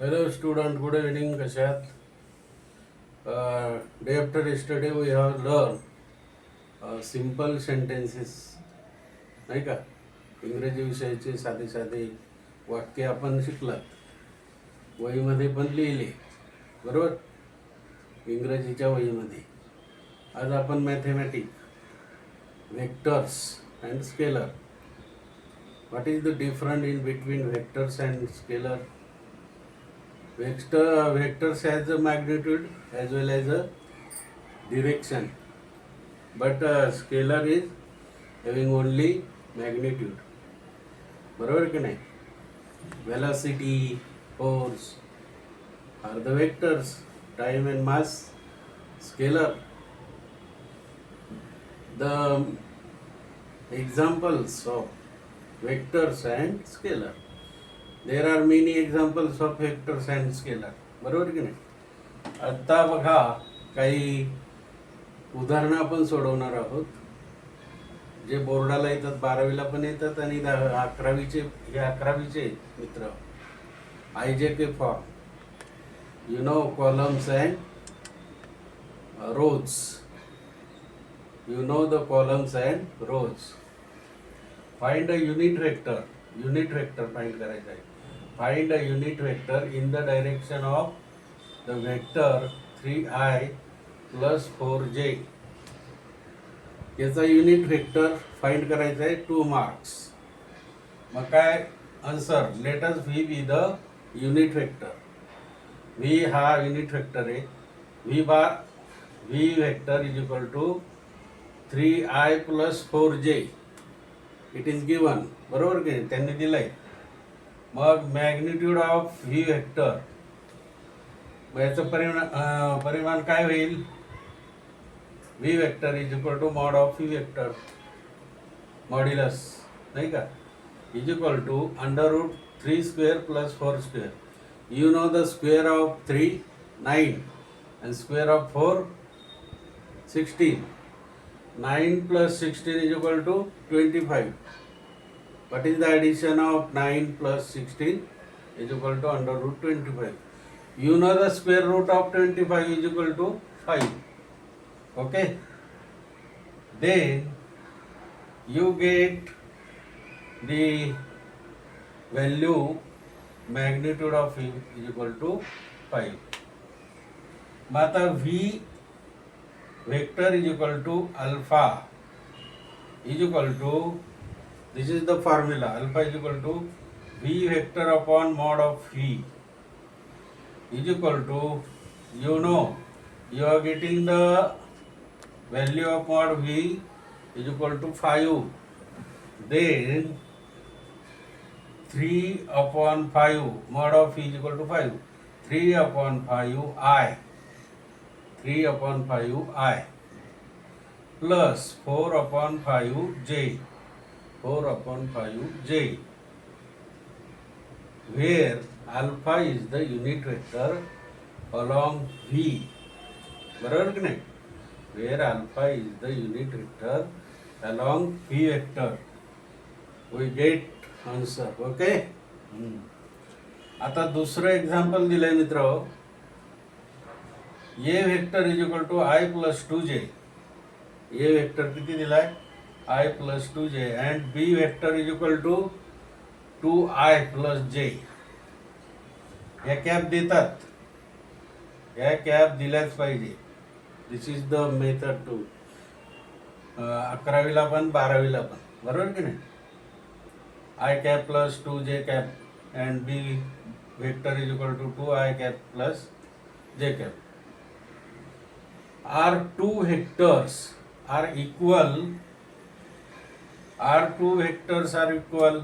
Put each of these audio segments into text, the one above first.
Hello student, good evening. कसे आहात? Day after yesterday we have learned simple sentences, नाही का? इंग्रजी विषयाचे साधे साधे वाक्य आपण शिकलात, वहीमध्ये पण लिहिले, बरोबर? इंग्रजीच्या वहीमध्ये. आज आपण mathematic, vectors and scalar. What is the different in between vectors and scalar? Vectors has a magnitude as well as a direction, but scalar is having only magnitude. बरोबर की नाही? Velocity, force are the vectors. Time and mass, scalar. The examples of vectors and scalar. There are many examples of vectors and scalar. बरोबर की नाही? आता बघा, काही उदाहरणं आपण सोडवणार आहोत जे बोर्डाला येतात, 12वीला पण येतात आणि 11वीचे मित्र. IJK form, you know, columns and rows. You know the columns and rows. Find a unit vector. Unit vector find करायचा आहे. Find a unit vector in the direction of the vector 3i plus 4j. याचा unit vector find करायचा आहे, 2 marks. मग काय answer? Let us V be the unit vector. V हा unit vector आहे. V vector is equal to 3i plus 4j. It is given. बरोबर की त्यांनी दिलंय. मग मॅग्निट्यूड ऑफ व्ही वेक्टर, याचं परिमाण काय होईल? V vector is equal to mod of V vector, modulus, नाही का, is equal to √3 square plus 4 square. You know the square of 3, 9, and square of 4, 16. 9 plus 16 is equal to 25. What is the addition of 9 plus 16 is equal to √25. You know the square root of 25 is equal to 5. Okay. Then you get the value magnitude of V is equal to 5. मग आता V vector is equal to alpha is equal to, this is the formula, alpha is equal to V vector upon mod of V is equal to, you know, you are getting the value of mod V is equal to 5. Then 3 upon 5, mod of V is equal to 5. 3 upon 5 I. 3 upon 5 I plus 4 upon 5 J. 4 upon 5 J, where alpha is the unit vector along V. बरोबर की नाही? Where alpha is the unit vector along V vector. We get answer. Okay. आता दुसरं example दिलंय मित्र. A vector is equal to I plus 2j. A vector किती दिलाय? I plus 2j and B vector is equal to 2I plus j. या cap देतात, या cap दिल्याच पाहिजे. दिस इज द मेथड टू 11वीला पण 12वीला पण. बरोबर की नाही? I cap plus 2j cap and B vector is equal to 2I cap plus j cap. Are two vectors are equal. Are two vectors are equal.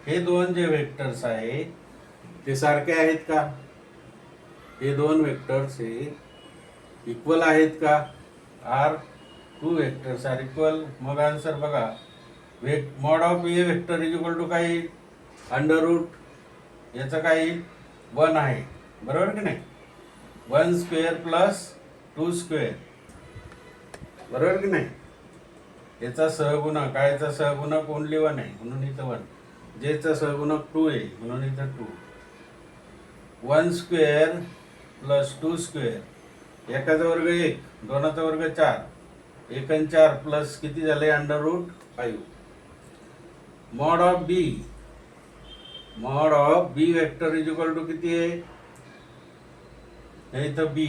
हे दोन जे वेक्टर्स आहे ते सारखे आहेत का? हे दोन वेक्टर्स हे इक्वल आहेत का? Are two vectors are equal. मग आन्सर बघा, mod of A vector is equal to काय येईल? अंडर रूट याचं काय येईल? 1 आहे. बरोबर की नाही? 1 स्क्वेअर प्लस 2 स्क्वेअर. बरोबर की नाही? याचा सहगुणक, कायचा सहगुणक ओनली 1 आहे म्हणून इथं 1. जेचा सहगुणक 2 आहे म्हणून इथं 2. 1 स्क्वेअर प्लस 2 स्क्वेअर, एकाचा वर्ग 1, दोनाचा वर्ग 4, 1 आणि 4 प्लस किती झाले √5. Mod of B vector is equal to किती आहे, हे इथं बी,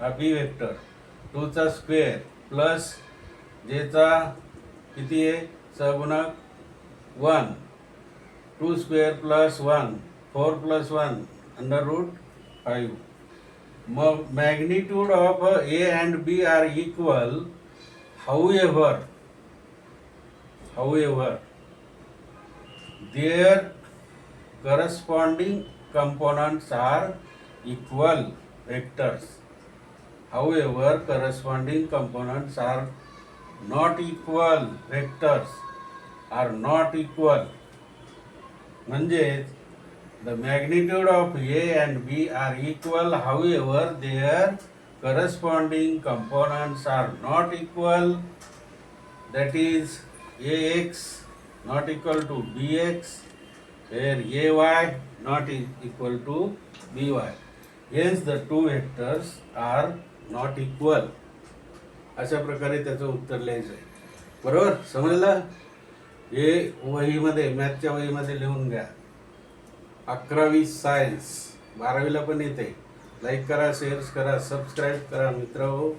हा बी वेक्टर 2 चा स्क्वेअर प्लस जे चा किती आहे सहगुणक 1, 2 स्क्वेअर प्लस 1, 4 प्लस 1 √5. मग magnitude of A and B are equal, however their corresponding components are equal vectors. However, corresponding components are not equal vectors, are not equal. म्हणजे the magnitude of A and B are equal, however their corresponding components are not equal. That is, AX not equal to BX, where AY not equal to BY. Hence the two vectors are not equal. अशा प्रकारे त्याचं उत्तर लिहायचं आहे. बरोबर समजलं? हे वहीमध्ये, मॅथच्या वहीमध्ये लिहून घ्या. 11वी सायन्स, 12वीला पण येते. लाईक करा, शेअर करा, सबस्क्राईब करा मित्र हो.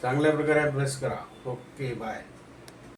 चांगल्या प्रकारे अभ्यास करा. Okay, bye.